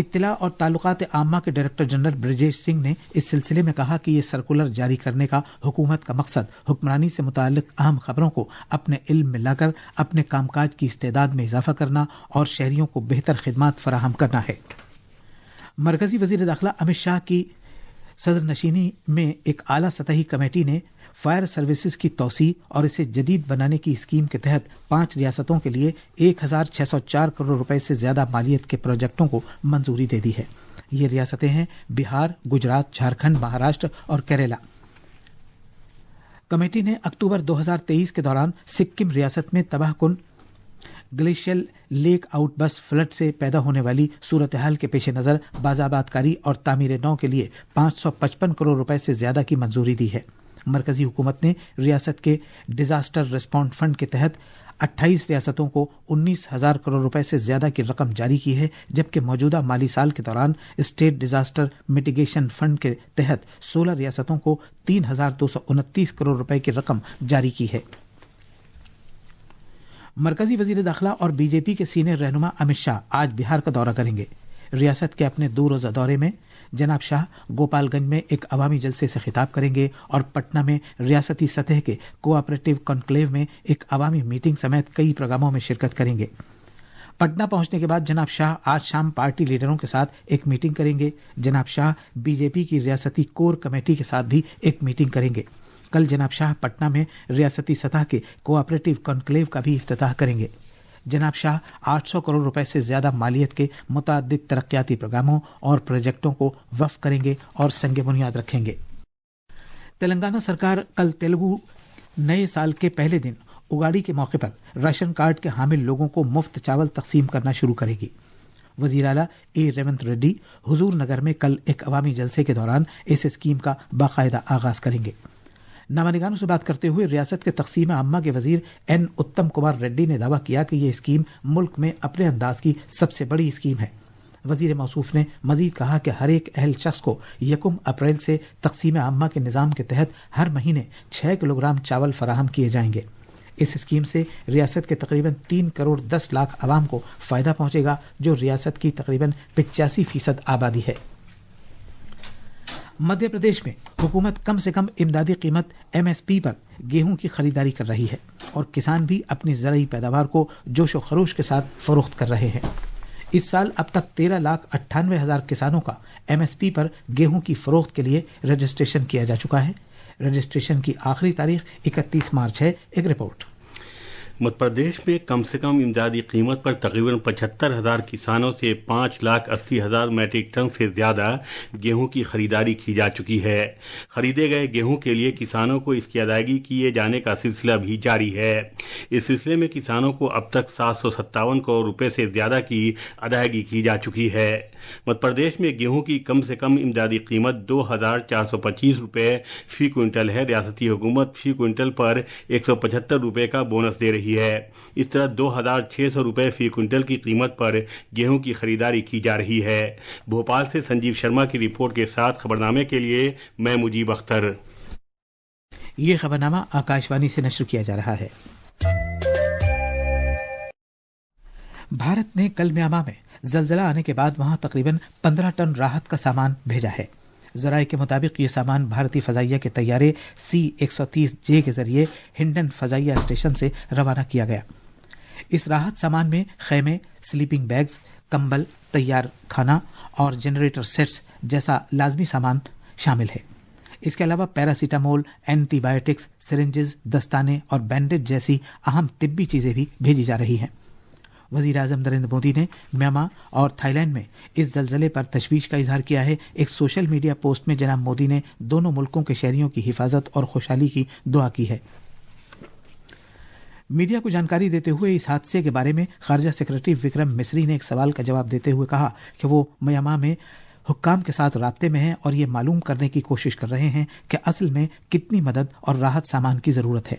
اطلاع اور تعلقات عامہ کے ڈائریکٹر جنرل برجیش سنگھ نے اس سلسلے میں کہا کہ یہ سرکولر جاری کرنے کا حکومت کا مقصد حکمرانی سے متعلق اہم خبروں کو اپنے علم میں لا کر اپنے کام کاج کی استعداد میں اضافہ کرنا اور شہریوں کو بہتر خدمات فراہم کرنا ہے۔ مرکزی وزیر داخلہ امت شاہ کی صدر نشینی میں ایک اعلیٰ سطحی کمیٹی نے فائر سروسز کی توسیع اور اسے جدید بنانے کی اسکیم کے تحت 5 ریاستوں کے لیے 1604 کروڑ روپے سے زیادہ مالیت کے پروجیکٹوں کو منظوری دے دی ہے۔ یہ ریاستیں ہیں بہار، گجرات، جھارکھنڈ، مہاراشٹر اور کیرالہ۔ کمیٹی نے اکتوبر 2023 کے دوران سکم ریاست میں تباہ کن گلیشیل لیک آؤٹ بس فلڈ سے پیدا ہونے والی صورتحال کے پیش نظر بازآباد کاری اور تعمیر نو کے لیے 555 کروڑ روپے سے زیادہ کی منظوری دی ہے۔ مرکزی حکومت نے ریاست کے ڈیزاسٹر ریسپانس فنڈ کے تحت 28 ریاستوں کو 19,000 کروڑ روپے سے زیادہ کی رقم جاری کی ہے، جبکہ موجودہ مالی سال کے دوران اسٹیٹ ڈیزاسٹر میٹیگیشن فنڈ کے تحت 16 ریاستوں کو 3,229 کروڑ روپے کی رقم جاری کی ہے۔ مرکزی وزیر داخلہ اور بی جے پی کے سینئر رہنما امت شاہ آج بہار کا دورہ کریں گے۔ ریاست کے اپنے 2 روزہ دورے میں جناب شاہ گوپال گنج میں ایک عوامی جلسے سے خطاب کریں گے اور پٹنہ میں ریاستی سطح کے کوآپریٹو کنکلیو میں ایک عوامی میٹنگ سمیت کئی پروگراموں میں شرکت کریں گے۔ پٹنہ پہنچنے کے بعد جناب شاہ آج شام پارٹی لیڈروں کے ساتھ ایک میٹنگ کریں گے۔ جناب شاہ بی جے پی کی ریاستی کور کمیٹی کے ساتھ بھی ایک میٹنگ کریں گے۔ کل جناب شاہ پٹنہ میں ریاستی سطح کے کوآپریٹو کنکلیو کا بھی افتتاح کریں گے۔ جناب شاہ 800 کروڑ روپے سے زیادہ مالیت کے متعدد ترقیاتی پروگراموں اور پروجیکٹوں کو وقف کریں گے اور سنگ بنیاد رکھیں گے۔ تلنگانہ سرکار کل تیلگو نئے سال کے پہلے دن اگاڑی کے موقع پر راشن کارڈ کے حامل لوگوں کو مفت چاول تقسیم کرنا شروع کرے گی۔ وزیر اعلیٰ اے ریونت ریڈی حضور نگر میں کل ایک عوامی جلسے کے دوران اس اسکیم کا باقاعدہ آغاز کریں گے۔ نامہ سے بات کرتے ہوئے ریاست کے تقسیم عامہ کے وزیر این اتم کمار ریڈی نے دعویٰ کیا کہ یہ اسکیم ملک میں اپنے انداز کی سب سے بڑی اسکیم ہے۔ وزیر موصوف نے مزید کہا کہ ہر ایک اہل شخص کو 1 اپریل سے تقسیم عامہ کے نظام کے تحت ہر مہینے 6 کلو گرام چاول فراہم کیے جائیں گے۔ اس اسکیم سے ریاست کے تقریباً 3 کروڑ 10 لاکھ عوام کو فائدہ پہنچے گا، جو ریاست کی تقریباً 85% آبادی ہے۔ مدھیہ پردیش میں حکومت کم سے کم امدادی قیمت MSP پر گیہوں کی خریداری کر رہی ہے اور کسان بھی اپنی زرعی پیداوار کو جوش و خروش کے ساتھ فروخت کر رہے ہیں۔ اس سال اب تک 13,98,000 کسانوں کا MSP پر گیہوں کی فروخت کے لیے رجسٹریشن کیا جا چکا ہے۔ رجسٹریشن کی آخری تاریخ 31 مارچ ہے۔ ایک رپورٹ۔ مدھیہ پردیش میں کم سے کم امدادی قیمت پر تقریباً 75,000 کسانوں سے 5,80,000 میٹرک ٹن سے زیادہ گیہوں کی خریداری کی جا چکی ہے۔ خریدے گئے گیہوں کے لیے کسانوں کو اس کی ادائیگی کیے جانے کا سلسلہ بھی جاری ہے۔ اس سلسلے میں کسانوں کو اب تک 757 کروڑ روپے سے زیادہ کی ادائیگی کی جا چکی ہے۔ مدھیہ پردیش میں گیہوں کی کم سے کم امدادی قیمت 2,425 روپے فی کوئنٹل ہے۔ ریاستی حکومت فی کوئنٹل پر 175 روپے کا بونس دے رہی ہے۔ اس طرح 2,600 روپے فی کوئنٹل کی قیمت پر گیہوں کی خریداری کی جا رہی ہے۔ بھوپال سے سنجیو شرما کی رپورٹ کے ساتھ خبرنامے کے لیے میں مجیب اختر۔ یہ خبرنامہ آکاشوانی سے نشر کیا جا رہا ہے۔ بھارت نے کل میانمار میں زلزلہ آنے کے بعد وہاں تقریباً 15 ٹن راحت کا سامان بھیجا ہے۔ ذرائع کے مطابق یہ سامان بھارتی فضائیہ کے طیارے C-130J کے ذریعے ہنڈن فضائیہ اسٹیشن سے روانہ کیا گیا۔ اس راحت سامان میں خیمے، سلیپنگ بیگز، کمبل، تیار کھانا اور جنریٹر سیٹس جیسا لازمی سامان شامل ہے۔ اس کے علاوہ پیراسیٹامول، اینٹی بایوٹکس، سرنجز، دستانے اور بینڈیج جیسی اہم طبی چیزیں بھی بھیجی جا رہی ہیں۔ وزیر اعظم نریندر مودی نے میانمار اور تھائی لینڈ میں اس زلزلے پر تشویش کا اظہار کیا ہے۔ ایک سوشل میڈیا پوسٹ میں جناب مودی نے دونوں ملکوں کے شہریوں کی حفاظت اور خوشحالی کی دعا کی ہے۔ میڈیا کو جانکاری دیتے ہوئے اس حادثے کے بارے میں خارجہ سیکرٹری وکرم مسری نے ایک سوال کا جواب دیتے ہوئے کہا کہ وہ میانمار میں حکام کے ساتھ رابطے میں ہیں اور یہ معلوم کرنے کی کوشش کر رہے ہیں کہ اصل میں کتنی مدد اور راحت سامان کی ضرورت ہے۔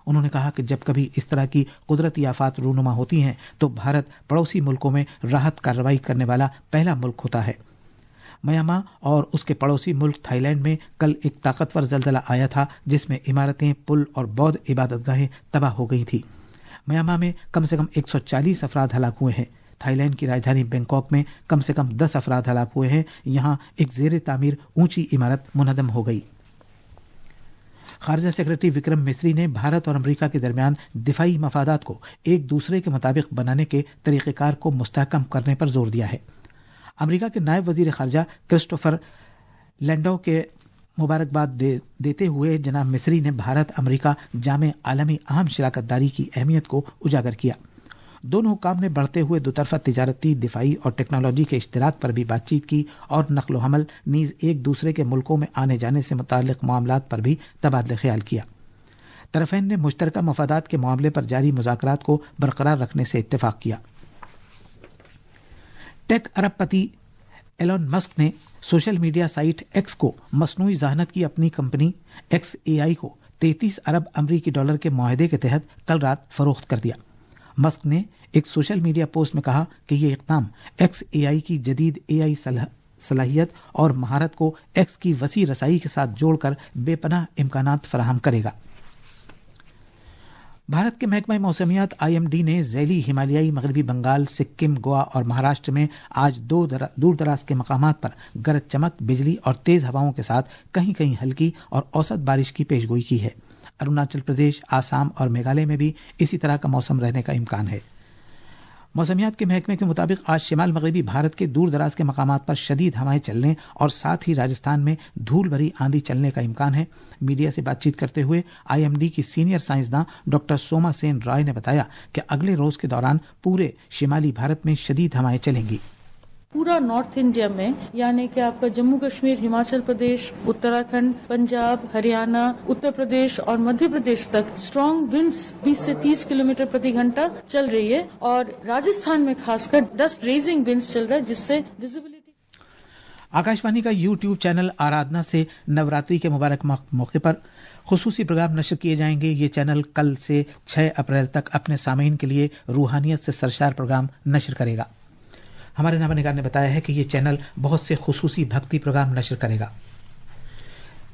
انہوں نے کہا کہ جب کبھی اس طرح کی قدرتی آفات رونما ہوتی ہیں تو بھارت پڑوسی ملکوں میں راحت کارروائی کرنے والا پہلا ملک ہوتا ہے۔ میانمار اور اس کے پڑوسی ملک تھائی لینڈ میں کل ایک طاقتور زلزلہ آیا تھا جس میں عمارتیں، پل اور بودھ عبادت گاہیں تباہ ہو گئی تھیں۔ میانمار میں کم سے کم 140 افراد ہلاک ہوئے ہیں۔ تھائی لینڈ کی راجدھانی بینکاک میں کم سے کم 10 افراد ہلاک ہوئے ہیں. یہاں ایک زیر تعمیر اونچی عمارت منہدم ہو گئی. خارجہ سیکرٹری وکرم مسری نے بھارت اور امریکہ کے درمیان دفاعی مفادات کو ایک دوسرے کے مطابق بنانے کے طریقہ کار کو مستحکم کرنے پر زور دیا ہے. امریکہ کے نائب وزیر خارجہ کرسٹوفر لینڈو کے مبارکباد دیتے ہوئے جناب مصری نے بھارت امریکہ جامع عالمی اہم شراکت داری کی اہمیت کو اجاگر کیا. دونوں حکام نے بڑھتے ہوئے دوطرفہ تجارتی، دفاعی اور ٹیکنالوجی کے اشتراک پر بھی بات چیت کی اور نقل و حمل نیز ایک دوسرے کے ملکوں میں آنے جانے سے متعلق معاملات پر بھی تبادلہ خیال کیا. طرفین نے مشترکہ مفادات کے معاملے پر جاری مذاکرات کو برقرار رکھنے سے اتفاق کیا. ٹیک ارب پتی ایلون مسک نے سوشل میڈیا سائٹ ایکس کو مصنوعی ذہانت کی اپنی کمپنی ایکس اے آئی کو 33 ارب امریکی ڈالر کے معاہدے کے تحت کل رات فروخت کر دیا. مسک نے ایک سوشل میڈیا پوسٹ میں کہا کہ یہ اقدام ایکس اے آئی کی جدید اے آئی صلاحیت اور مہارت کو ایکس کی وسیع رسائی کے ساتھ جوڑ کر بے پناہ امکانات فراہم کرے گا. بھارت کے محکمہ موسمیات IMD نے ذیلی ہمالیائی مغربی بنگال، سکم، گوا اور مہاراشٹر میں آج دور دراز کے مقامات پر گرج چمک، بجلی اور تیز ہواؤں کے ساتھ کہیں کہیں ہلکی اور اوسط بارش کی پیشگوئی کی ہے. اروناچل پردیش، آسام اور میگھالیہ میں بھی اسی طرح کا موسم رہنے کا امکان ہے. موسمیات کے محکمے کے مطابق آج شمال مغربی بھارت کے دور دراز کے مقامات پر شدید ہوائیں چلنے اور ساتھ ہی راجستھان میں دھول بھری آندھی چلنے کا امکان ہے. میڈیا سے بات چیت کرتے ہوئے IMD کی سینئر سائنسداں ڈاکٹر سوما سین رائے نے بتایا کہ اگلے روز کے دوران پورے شمالی بھارت میں شدید ہوائیں چلیں گی. پورا نارتھ انڈیا میں یعنی کہ آپ کا جموں کشمیر، ہماچل پردیش، اتراکھنڈ، پنجاب، ہریانہ، اتر پردیش اور مدھیہ پردیش تک اسٹرانگ ونڈز 20 سے 30 کلومیٹر پرتی گھنٹہ چل رہی ہے اور راجستھان میں خاص کر ڈسٹ ریزنگ ونڈز چل رہا ہے جس سے ویزیبلٹی. آکاشوانی کا YouTube چینل آرادھنا سے نوراتری کے مبارک موقع پر خصوصی پروگرام نشر کیے جائیں گے. یہ چینل کل سے 6 اپریل تک اپنے سامعین کے لیے روحانیت سے سرشار پروگرام نشر کرے گا. ہمارے نامہ نگار نے بتایا ہے کہ یہ چینل بہت سے خصوصی بھکتی پروگرام نشر کرے گا.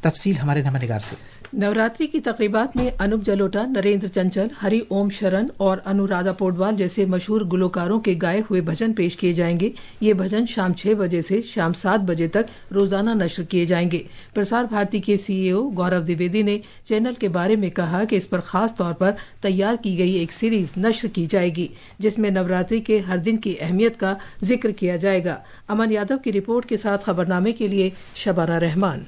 تفصیل ہمارے نامہ نگار سے. نوراتری کی تقریبات میں انوپ جلوٹا، نریندر چنچل، ہری اوم شرن اور انورادھا پوڈوال جیسے مشہور گلوکاروں کے گائے ہوئے بھجن پیش کیے جائیں گے. یہ بھجن شام 6 بجے سے شام 7 بجے تک روزانہ نشر کیے جائیں گے. پرسار بھارتی کے CEO گورو دیویدی نے چینل کے بارے میں کہا کہ اس پر خاص طور پر تیار کی گئی ایک سیریز نشر کی جائے گی جس میں نوراتری کے ہر دن کی اہمیت کا ذکر کیا جائے گا. امن یادو کی رپورٹ کے ساتھ خبرنامے کے لیے شبانہ رحمان.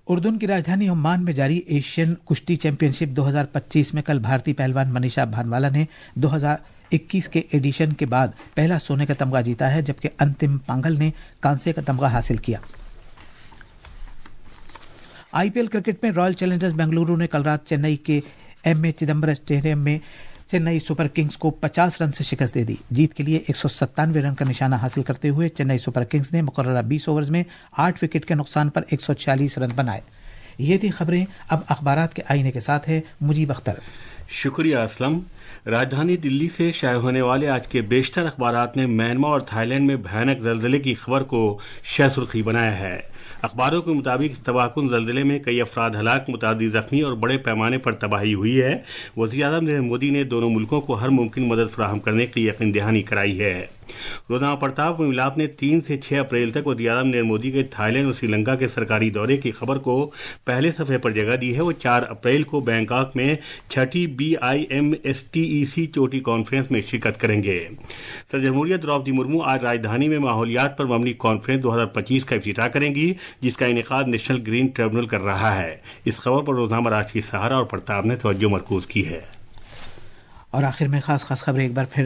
اردن کی راجدھانی عمان میں جاری ایشین کشتی چیمپئن شپ 2025 میں کل بھارتی پہلوان منیشا بھانوالا نے 2021 کے ایڈیشن کے بعد پہلا سونے کا تمغہ جیتا ہے جبکہ انتم پانگل نے کانسے کا تمغہ حاصل کیا. IPL کرکٹ میں رائل چیلنجرز بنگلورو نے کل رات چنئی کے M.A. چدمبرم اسٹیڈیم میں چنئی سپر کنگز کو 50 رن سے شکست دے دی. جیت کے لیے 197 رن کا نشانہ حاصل کرتے ہوئے چنئی سپر کنگز نے مقررہ 20 اوورز میں 8 وکٹ کے نقصان پر 146 رن بنائے. یہ تھی خبریں. اب اخبارات کے آئینے کے ساتھ ہے مجیب اختر. شکریہ اسلم. راجدھانی دلی سے شائع ہونے والے آج کے بیشتر اخبارات نے میانمار اور تھائی لینڈ میں بھیانک زلزلے کی خبر کو شہ سرخی بنایا ہے. اخباروں کے مطابق اس تباہ کن زلزلے میں کئی افراد ہلاک، متعدد زخمی اور بڑے پیمانے پر تباہی ہوئی ہے. وزیر اعظم نریندر مودی نے دونوں ملکوں کو ہر ممکن مدد فراہم کرنے کی یقین دہانی کرائی ہے. روزنامہ پرتاپ ملاپ نے 3 سے 6 اپریل تک وزیر اعظم نریندر مودی کے تھائی لینڈ اور سری لنکا کے سرکاری دورے کی خبر کو پہلے صفحے پر جگہ دی ہے. وہ 4 اپریل کو بینکاک میں 6ٹی BIMSTEC چوٹی کانفرنس میں شرکت کریں گے. صدر جمہوریہ دروپدی مرمو آج راجدھانی میں ماحولیات پر مبنی کانفرنس 2025 کا افتتاح کریں گی جس کا انعقاد نیشنل گرین ٹریبونل کر رہا ہے. اس خبر پر روزنامہ راشٹریہ سہارا اور پرتاپ نے توجہ مرکوز کی ہے. اور آخر میں خاص خبریں ایک بار پھر.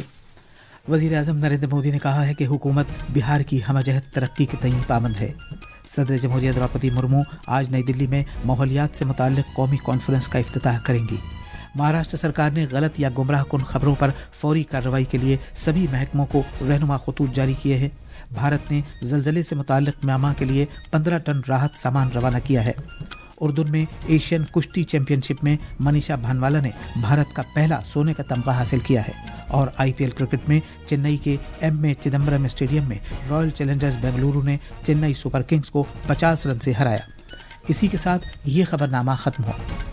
وزیر اعظم نریندر مودی نے کہا ہے کہ حکومت بہار کی ہمہ جہت ترقی کے تئیں پابند ہے. صدر جمہوریہ دروپدی مرمو آج نئی دلی میں ماحولیات سے متعلق قومی کانفرنس کا افتتاح کریں گی. مہاراشٹر سرکار نے غلط یا گمراہ کن خبروں پر فوری کارروائی کے لیے سبھی محکموں کو رہنما خطوط جاری کیے ہیں. بھارت نے زلزلے سے متعلق میانمار کے لیے 15 ٹن راحت سامان روانہ کیا ہے. اردن میں ایشین کشتی چیمپئن شپ میں منیشا بھانوالا نے بھارت کا پہلا سونے کا تمغہ حاصل کیا ہے. اور IPL کرکٹ میں چنئی کے M.A. چدمبرم اسٹیڈیم میں رائل چیلنجرز بنگلورو نے چنئی سپر کنگز کو 50 رن سے ہرایا. اسی کے ساتھ یہ خبرنامہ ختم ہوا.